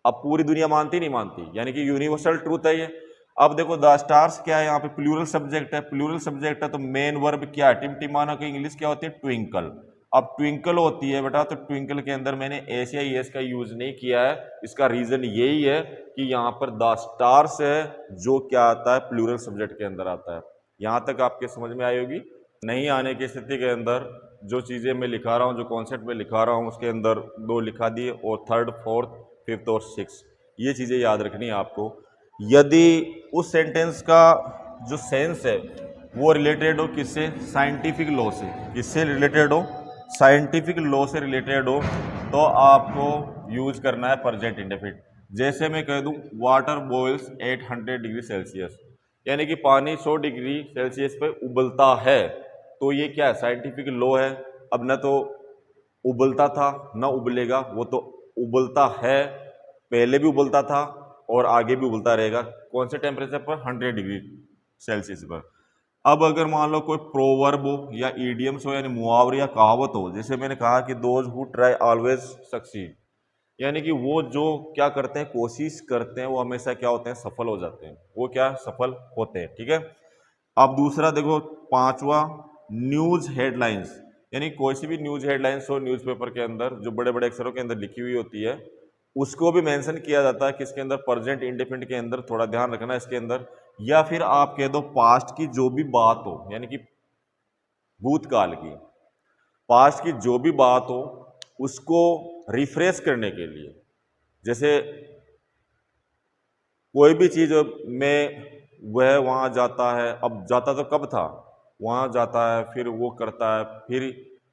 अब पूरी दुनिया मानती नहीं मानती, यानी कि यूनिवर्सल ट्रूथ है ये। अब देखो द स्टार्स क्या है? यहाँ पे प्लूरल सब्जेक्ट है, प्लूरल सब्जेक्ट है तो मेन वर्ब क्या है? टिमटिमाना की इंग्लिश क्या होती है? ट्विंकल। अब ट्विंकल होती है बेटा, तो ट्विंकल के अंदर मैंने एस या एस का यूज नहीं किया है। इसका रीजन यही है कि यहाँ पर द स्टार्स है जो क्या आता है? प्लूरल सब्जेक्ट के अंदर आता है। यहाँ तक आपके समझ में आई होगी। नहीं आने की स्थिति के अंदर जो चीजें मैं लिखा रहा हूँ, जो कॉन्सेप्ट में लिखा रहा हूँ, उसके अंदर 2 लिखा दिए, और थर्ड, फोर्थ, फिफ्थ और सिक्स, ये चीजें याद रखनी है आपको। यदि उस सेंटेंस का जो सेंस है वो रिलेटेड हो किससे? साइंटिफिक लॉ से। किससे रिलेटेड हो? साइंटिफिक लॉ से रिलेटेड हो, तो आपको यूज करना है प्रेजेंट इंडेफिनिट। जैसे मैं कह दूं वाटर बॉइल्स 800 डिग्री सेल्सियस, यानी कि पानी 100 डिग्री सेल्सियस पे उबलता है, तो ये क्या है? साइंटिफिक लॉ है। अब न तो उबलता था ना उबलेगा, वो तो उबलता है, पहले भी उबलता था और आगे भी उबलता रहेगा। कौन से टेम्परेचर पर? 100 डिग्री सेल्सियस पर। अब अगर मान लो कोई प्रोवर्ब हो या ईडियम्स हो, यानी मुहावरे या कहावत हो, जैसे मैंने कहा कि those who try always succeed, यानी कि वो जो क्या करते हैं? कोशिश करते हैं, वो हमेशा क्या होते हैं? सफल हो जाते हैं। वो क्या? सफल होते हैं। ठीक है। अब दूसरा देखो, पांचवा, न्यूज हेडलाइंस, यानी कोई सी भी न्यूज हेडलाइंस हो न्यूज़पेपर के अंदर, जो बड़े बड़े अक्षरों के अंदर लिखी हुई होती है, उसको भी मेंशन किया जाता है किसके अंदर? प्रेजेंट इंडेफिनिट के अंदर। थोड़ा ध्यान रखना इसके अंदर। या फिर आप कह दो पास्ट की जो भी बात हो, यानी कि भूतकाल की, पास्ट की जो भी बात हो उसको रिफ्रेश करने के लिए, जैसे कोई भी चीज में वह वहां जाता है, अब जाता तो कब था? वहां जाता है, फिर वो करता है, फिर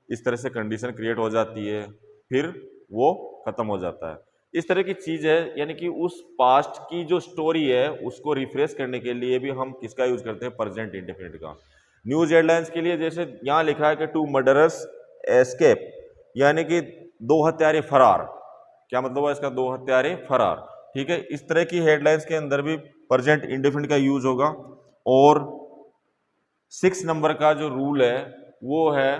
इस तरह से कंडीशन क्रिएट हो जाती है, फिर वो खत्म हो जाता है। इस तरह की चीज है, यानी कि उस पास्ट की जो स्टोरी है उसको रिफ्रेश करने के लिए भी हम किसका यूज करते हैं? प्रेजेंट इंडेफिनिट का। न्यूज हेडलाइंस के लिए जैसे यहाँ लिखा है कि 2 मर्डरर्स एस्केप, यानी कि 2 हत्यारे फरार। क्या मतलब हुआ इसका? 2 हत्यारे फरार। ठीक है। इस तरह की हेडलाइंस के अंदर भी प्रेजेंट इंडेफिनिट का यूज होगा। और 6 नंबर का जो रूल है वो है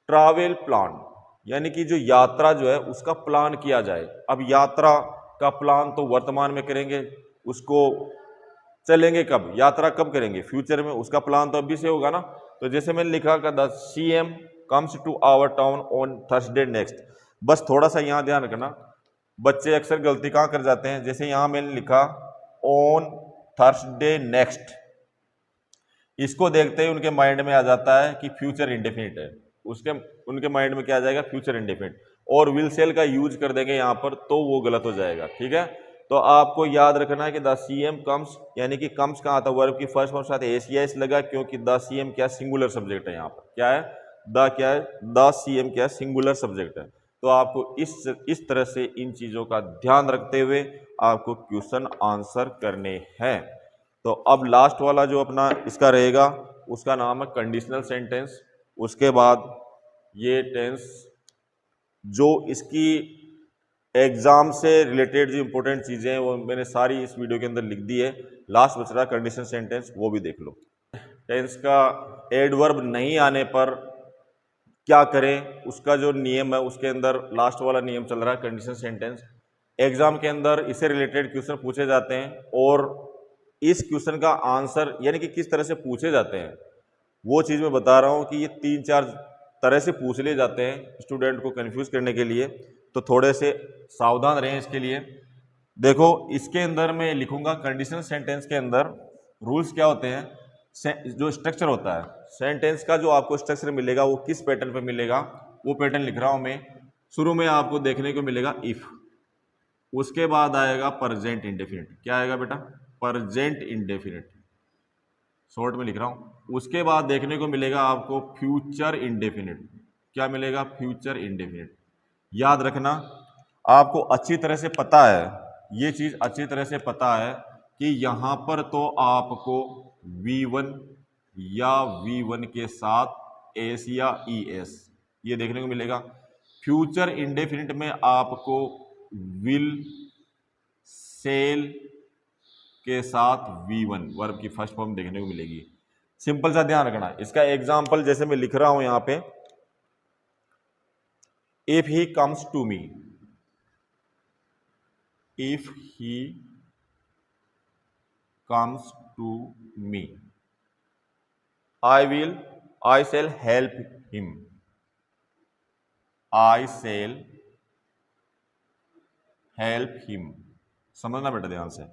ट्रैवल प्लान, यानी कि जो यात्रा जो है उसका प्लान किया जाए। अब यात्रा का प्लान तो वर्तमान में करेंगे, उसको चलेंगे कब? यात्रा कब करेंगे? फ्यूचर में। उसका प्लान तो अभी से होगा ना। तो जैसे मैंने लिखा कि the CM comes to our town on Thursday next. बस थोड़ा सा यहाँ ध्यान रखना, बच्चे अक्सर गलती कहाँ कर जाते हैं? जैसे यहाँ मैंने लिखा ऑन थर्सडे नेक्स्ट, इसको देखते ही उनके माइंड में आ जाता है कि फ्यूचर इंडेफिनिट है। उनके माइंड में क्या आ जाएगा? फ्यूचर इंडेफिनिट, और विल सेल का यूज कर देंगे यहाँ पर, तो वो गलत हो जाएगा। ठीक है। तो आपको याद रखना है कि द CM कम्स, यानी कि कम्स कहाँ आता? वर्ब की फर्स्ट फॉर्म साथ एस लगा, क्योंकि द CM क्या? सिंगुलर सब्जेक्ट है। यहाँ पर क्या है? क्या है? द CM क्या? सिंगुलर सब्जेक्ट है। तो आपको इस तरह से इन चीजों का ध्यान रखते हुए आपको क्वेश्चन आंसर करने हैं। तो अब लास्ट वाला जो अपना इसका रहेगा उसका नाम है कंडीशनल सेंटेंस। उसके बाद ये टेंस जो इसकी एग्जाम से रिलेटेड जो इंपॉर्टेंट चीजें हैं वो मैंने सारी इस वीडियो के अंदर लिख दी है। लास्ट बच रहा कंडीशनल सेंटेंस, वो भी देख लो। टेंस का एडवर्ब नहीं आने पर क्या करें, उसका जो नियम है उसके अंदर लास्ट वाला नियम चल रहा है कंडीशनल सेंटेंस। एग्जाम के अंदर इससे रिलेटेड क्वेश्चन पूछे जाते हैं, और इस क्वेश्चन का आंसर यानी कि किस तरह से पूछे जाते हैं वो चीज़ मैं बता रहा हूँ कि ये 3-4 तरह से पूछ लिए जाते हैं स्टूडेंट को कंफ्यूज करने के लिए। तो थोड़े से सावधान रहें इसके लिए। देखो इसके अंदर मैं लिखूंगा कंडीशनल सेंटेंस के अंदर रूल्स क्या होते हैं, जो स्ट्रक्चर होता है सेंटेंस का, जो आपको स्ट्रक्चर मिलेगा वो किस पैटर्न पे मिलेगा, वो पैटर्न लिख रहा हूं मैं। शुरू में आपको देखने को मिलेगा इफ, उसके बाद आएगा प्रेजेंट इंडेफिनिट। क्या आएगा बेटा? Present indefinite. शॉर्ट में लिख रहा हूं। उसके बाद देखने को मिलेगा आपको फ्यूचर इंडेफिनिट। क्या मिलेगा? Future indefinite. याद रखना, आपको अच्छी तरह से पता है, ये चीज अच्छी तरह से पता है कि यहां पर तो आपको V1 या V1 के साथ एस या ES ये देखने को मिलेगा। फ्यूचर इंडेफिनिट में आपको विल, सेल के साथ V1 वर्ब की फर्स्ट फॉर्म देखने को मिलेगी। सिंपल सा ध्यान रखना। इसका एग्जांपल जैसे मैं लिख रहा हूं यहां पे, if he comes to me, if he comes to me, I shall help him, I shall help him. समझना बेटा ध्यान से।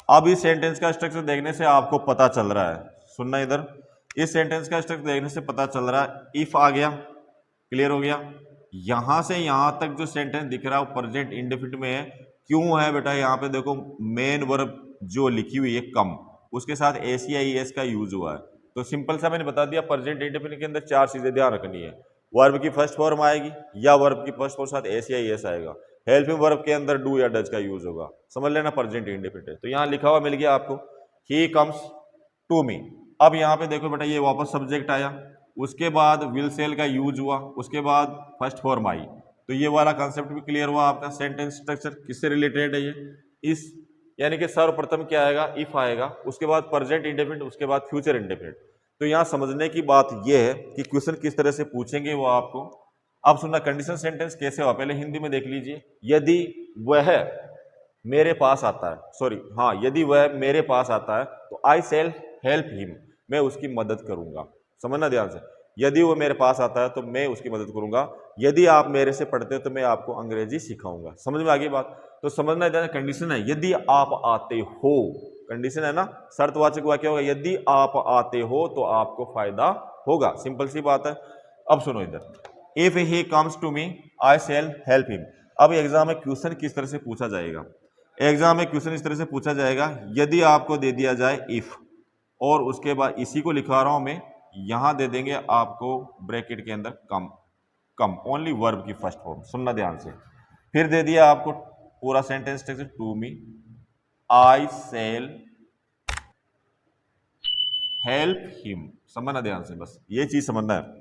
अब इस सेंटेंस का स्ट्रक्चर देखने से आपको पता चल रहा है, सुनना इधर, इस सेंटेंस का स्ट्रक्चर देखने से पता चल रहा है, इफ आ गया, क्लियर हो गया। यहां से यहां तक जो सेंटेंस दिख रहा है वो प्रेजेंट इंडेफिनिट में है। क्यों है बेटा? यहां पे देखो मेन वर्ब जो लिखी हुई है कम, उसके साथ एस या ES का यूज हुआ है। तो सिंपल सा मैंने बता दिया, प्रेजेंट इंडेफिनिट के अंदर 4 चीजें ध्यान रखनी है। वर्ब की फर्स्ट फॉर्म आएगी या वर्ब की फर्स्ट फॉर्म साथ एस या ES आएगा। हेल्पिंग वर्ब के अंदर डू या डज का यूज होगा। समझ लेना प्रेजेंट इंडेफिनिट है। तो यहाँ लिखा हुआ मिल गया आपको, ही कम्स टू मी। अब यहाँ पे देखो बेटा ये वापस सब्जेक्ट आया, उसके बाद विल सेल का यूज हुआ, उसके बाद फर्स्ट फॉर्म आई। तो ये वाला कॉन्सेप्ट भी क्लियर हुआ आपका। सेंटेंस स्ट्रक्चर किससे रिलेटेड है ये? इस यानी कि सर्वप्रथम क्या आएगा? इफ आएगा, उसके बाद प्रेजेंट इंडेफिनिट, उसके बाद फ्यूचर इंडेफिनिट। तो यहाँ समझने की बात यह है कि क्वेश्चन किस तरह से पूछेंगे वो आपको। अब सुनना, कंडीशन सेंटेंस कैसे हुआ पहले हिंदी में देख लीजिए। यदि वह मेरे पास आता है, सॉरी हाँ, यदि वह मेरे पास आता है तो आई शैल हेल्प हिम, मैं उसकी मदद करूंगा। समझना ध्यान से, यदि वो मेरे पास आता है तो मैं उसकी मदद करूंगा। यदि आप मेरे से पढ़ते हो तो मैं आपको अंग्रेजी सिखाऊंगा। समझ में आ गई बात? तो समझना ध्यान, कंडीशन है यदि आप आते हो, कंडीशन है ना, शर्तवाचक वाक्य होगा, यदि आप आते हो तो आपको फायदा होगा। सिंपल सी बात है। अब सुनो इधर, if he comes to me I shall help him. अब एग्जाम में क्वेश्चन किस तरह से पूछा जाएगा? एग्जाम में क्वेश्चन इस तरह से पूछा जाएगा, यदि आपको दे दिया जाए इफ, और उसके बाद इसी को लिखा रहा हूं मैं, यहां दे देंगे आपको ब्रैकेट के अंदर कम, कम ओनली वर्ब की फर्स्ट फॉर्म। सुनना ध्यान से। फिर दे दिया आपको पूरा sentence structure, to me I shall help him. समझना ध्यान से, बस ये चीज समझना है।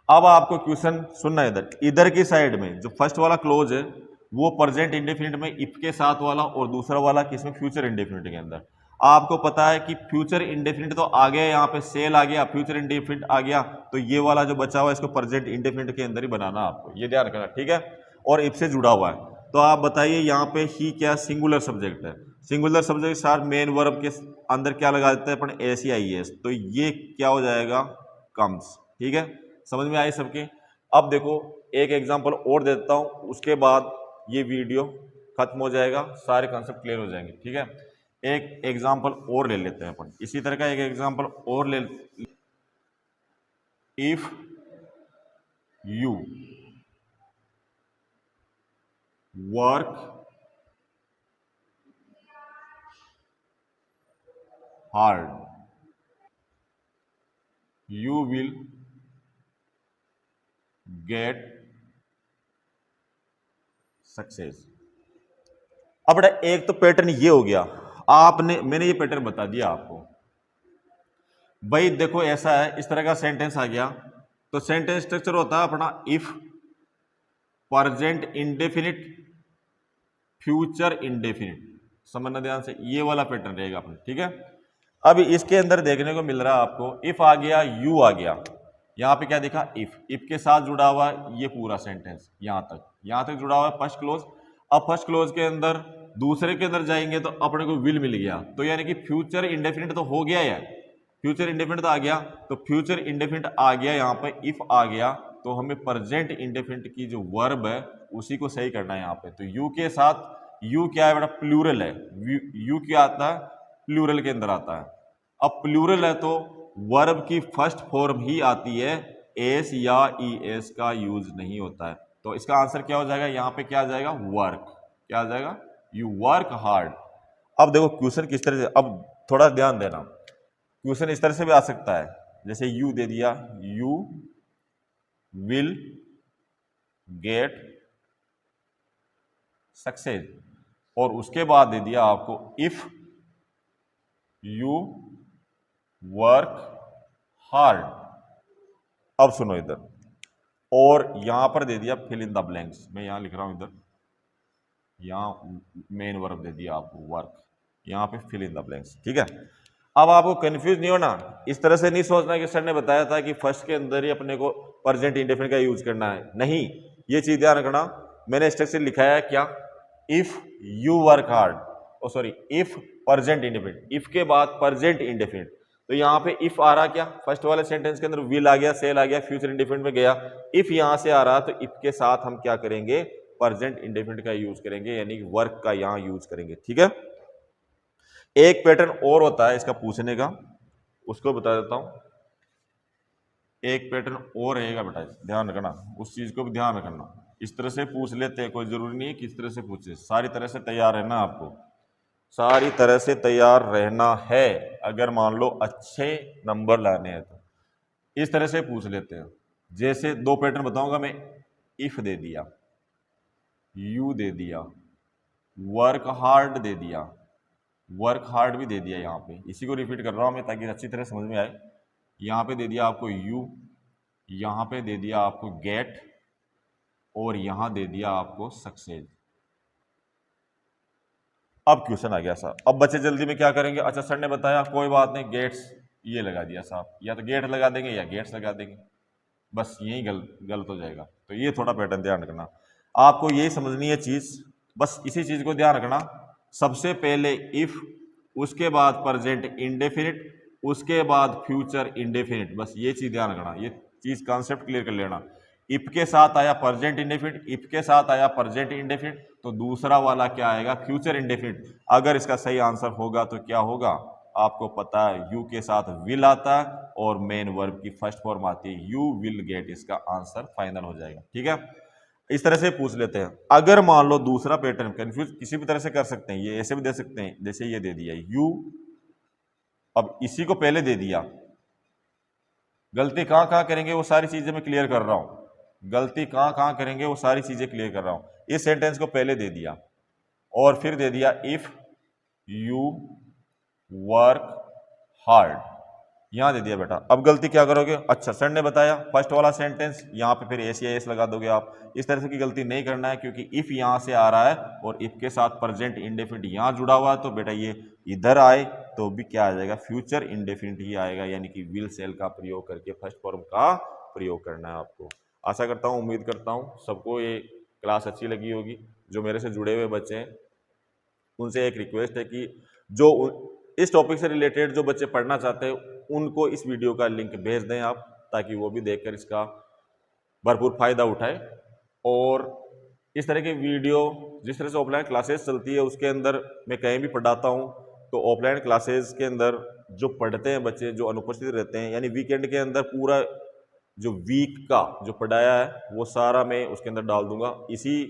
अब आपको क्वेश्चन सुनना है, इधर इधर की साइड में जो फर्स्ट वाला क्लोज है वो प्रेजेंट इंडेफिनिट में इफ के साथ वाला, और दूसरा वाला किसमें? फ्यूचर इंडेफिनिट के अंदर। आपको पता है कि फ्यूचर इंडेफिनिट तो आ गया, यहाँ पे सेल आ गया, फ्यूचर इंडेफिनिट आ गया, तो ये वाला जो बचा हुआ है इसको प्रेजेंट इंडेफिनिट के अंदर ही बनाना आपको, ये ध्यान रखना, ठीक है। और इफ से जुड़ा हुआ है। तो आप बताइए यहाँ पे ही क्या सिंगुलर सब्जेक्ट है, सिंगुलर सब्जेक्ट के साथ मेन वर्ब के अंदर क्या लगा देते हैं अपन? एस या ES। तो ये क्या हो जाएगा? कम्स। ठीक है, समझ में आई सबके? अब देखो एक एग्जांपल और देता हूं, उसके बाद ये वीडियो खत्म हो जाएगा, सारे कॉन्सेप्ट क्लियर हो जाएंगे। ठीक है, एक एग्जांपल और ले लेते हैं अपन, इसी तरह का एक एग्जांपल और ले। If you work hard you will get success. अब बेटा एक तो पैटर्न ये हो गया, आपने मैंने ये पैटर्न बता दिया आपको। भाई देखो ऐसा है, इस तरह का सेंटेंस आ गया, तो सेंटेंस स्ट्रक्चर होता है अपना if, present indefinite, future indefinite. समझना ध्यान से, ये वाला पैटर्न रहेगा अपना। ठीक है, अब इसके अंदर देखने को मिल रहा है आपको इफ आ गया, यू आ गया, यहां पे क्या दिखा? इफ के साथ जुड़ा हुआ ये पूरा सेंटेंस यहां तक जुड़ा हुआ है फर्स्ट क्लोज। अब फर्स्ट क्लोज के अंदर दूसरे के अंदर जाएंगे तो अपने को विल मिल गया, तो यानी कि फ्यूचर इंडेफिनिट तो हो गया है, फ्यूचर इंडेफिनिट तो आ गया, तो फ्यूचर इंडेफिनिट आ गया, यहाँ पे इफ आ गया, तो हमें प्रेजेंट इंडेफिनिट की जो वर्ब है उसी को सही करना है यहाँ पे। तो यू के साथ, यू क्या है बेटा? प्लूरल है, यू क्या आता है? प्लूरल के अंदर आता है। अब प्लूरल है तो वर्ब की फर्स्ट फॉर्म ही आती है, एस या ES का यूज नहीं होता है। तो इसका आंसर क्या हो जाएगा? यहाँ पे क्या आ जाएगा? वर्क। क्या आ जाएगा? You work hard. अब देखो क्वेश्चन किस तरह से, अब थोड़ा ध्यान देना, क्वेश्चन इस तरह से भी आ सकता है, जैसे यू दे दिया, यू विल गेट सक्सेस, और उसके बाद दे दिया आपको इफ यू वर्क हार्ड। अब सुनो इधर, और यहां पर दे दिया फिल इन द ब्लैंक्स, मैं यहां लिख रहा हूं इधर, यहां मेन वर्ब दे दिया आपको वर्क, यहां पे फिल इन द ब्लैंक्स, ठीक है। अब आपको कंफ्यूज नहीं होना, इस तरह से नहीं सोचना कि सर ने बताया था कि फर्स्ट के अंदर ही अपने को प्रेजेंट इंडेफिनिट का यूज करना है, नहीं, ये चीज ध्यान रखना। मैंने स्ट्रक्चर लिखा है क्या, if you work hard, oh sorry if present indefinite, if के बाद प्रेजेंट इंडेफिनिट, तो यहाँ पे इफ आ रहा क्या, फर्स्ट वाले सेंटेंस के अंदर विल आ गया, सेल आ गया, फ्यूचर इंडेफिनिट में गया, इफ यहां से आ रहा तो इफ के साथ हम क्या करेंगे, प्रेजेंट इंडेफिनिट का यूज करेंगे, यानी वर्क का यहां यूज करेंगे, ठीक है। एक पैटर्न और होता है इसका पूछने का, उसको बता देता हूं, एक पैटर्न और रहेगा बेटा, ध्यान रखना, उस चीज को भी ध्यान रखना। इस तरह से पूछ लेते हैं, कोई जरूरी नहीं है किस तरह से पूछे, सारी तरह से तैयार रहना आपको, सारी तरह से तैयार रहना है, अगर मान लो अच्छे नंबर लाने हैं तो। इस तरह से पूछ लेते हैं, जैसे दो पैटर्न बताऊंगा मैं, इफ दे दिया, यू दे दिया, वर्क हार्ड दे दिया, वर्क हार्ड भी दे दिया, यहाँ पे इसी को रिपीट कर रहा हूं मैं ताकि अच्छी तरह समझ में आए। यहाँ पे दे दिया आपको यू, यहाँ पे दे दिया आपको गेट, और यहां दे दिया आपको सक्सेस। अब क्वेश्चन आ गया साहब, अब बच्चे जल्दी में क्या करेंगे, अच्छा सर ने बताया कोई बात नहीं, गेट्स ये लगा दिया साहब, या तो गेट लगा देंगे या गेट्स लगा देंगे, बस यही गलत हो जाएगा। तो ये थोड़ा पैटर्न ध्यान रखना, आपको यही समझनी है चीज, बस इसी चीज को ध्यान रखना। सबसे पहले इफ, उसके बाद प्रेजेंट इंडेफिनिट, उसके बाद फ्यूचर इंडेफिनिट, बस ये चीज ध्यान रखना, ये चीज कॉन्सेप्ट क्लियर कर लेना। इफ के साथ आया प्रेजेंट इंडेफिनिट, इफ के साथ आया प्रेजेंट इंडेफिनिट, तो दूसरा वाला क्या आएगा, फ्यूचर इंडेफिनिट। अगर इसका सही आंसर होगा तो क्या होगा, आपको पता है यू के साथ विल आता है और मेन वर्ब की फर्स्ट फॉर्म आती है, यू विल गेट, इसका आंसर फाइनल हो जाएगा, ठीक है। इस तरह से पूछ लेते हैं। अगर मान लो दूसरा पैटर्न, कंफ्यूज किसी भी तरह से कर सकते हैं, ये ऐसे भी दे सकते हैं, जैसे ये दे दिया यू, अब इसी को पहले दे दिया, गलती कहां कहां करेंगे वो सारी चीजें मैं क्लियर कर रहा हूं, गलती कहां कहां करेंगे वो सारी चीजें क्लियर कर रहा हूं। इस सेंटेंस को पहले दे दिया और फिर दे दिया इफ यू वर्क हार्ड, यहां दे दिया बेटा। अब गलती क्या करोगे, अच्छा सर ने बताया फर्स्ट वाला सेंटेंस, यहां पे फिर एस या एस लगा दोगे आप, इस तरह से की गलती नहीं करना है, क्योंकि इफ यहां से आ रहा है और इफ के साथ प्रेजेंट इंडेफिनिट यहां जुड़ा हुआ है, तो बेटा ये इधर आए तो भी क्या आ जाएगा, फ्यूचर इंडेफिनिट ही आएगा, यानी कि विल सेल का प्रयोग करके फर्स्ट फॉर्म का प्रयोग करना है आपको। आशा करता हूं, उम्मीद करता हूं सबको ये क्लास अच्छी लगी होगी। जो मेरे से जुड़े हुए बच्चे हैं उनसे एक रिक्वेस्ट है कि जो इस टॉपिक से रिलेटेड जो बच्चे पढ़ना चाहते हैं उनको इस वीडियो का लिंक भेज दें आप, ताकि वो भी देखकर इसका भरपूर फायदा उठाए। और इस तरह के वीडियो, जिस तरह से ऑफलाइन क्लासेस चलती है उसके अंदर मैं कहीं भी पढ़ाता हूं, तो ऑफलाइन क्लासेस के अंदर जो पढ़ते हैं बच्चे, जो अनुपस्थित रहते हैं, यानी वीकेंड के अंदर पूरा जो वीक का जो पढ़ाया है वो सारा मैं उसके अंदर डाल दूंगा। इसी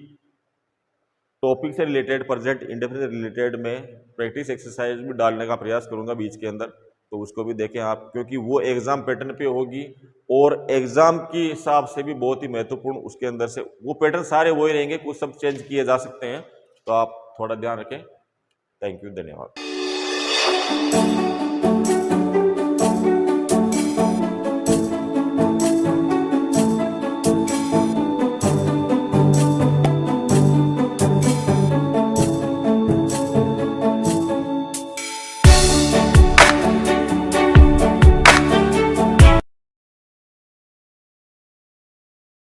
टॉपिक से रिलेटेड, प्रेजेंट इंडेफिनिट से रिलेटेड में प्रैक्टिस एक्सरसाइज भी डालने का प्रयास करूंगा बीच के अंदर, तो उसको भी देखें आप, क्योंकि वो एग्जाम पैटर्न पे होगी और एग्जाम के हिसाब से भी बहुत ही महत्वपूर्ण, उसके अंदर से वो पैटर्न सारे वही रहेंगे, कुछ सब चेंज किए जा सकते हैं, तो आप थोड़ा ध्यान रखें। थैंक यू, धन्यवाद।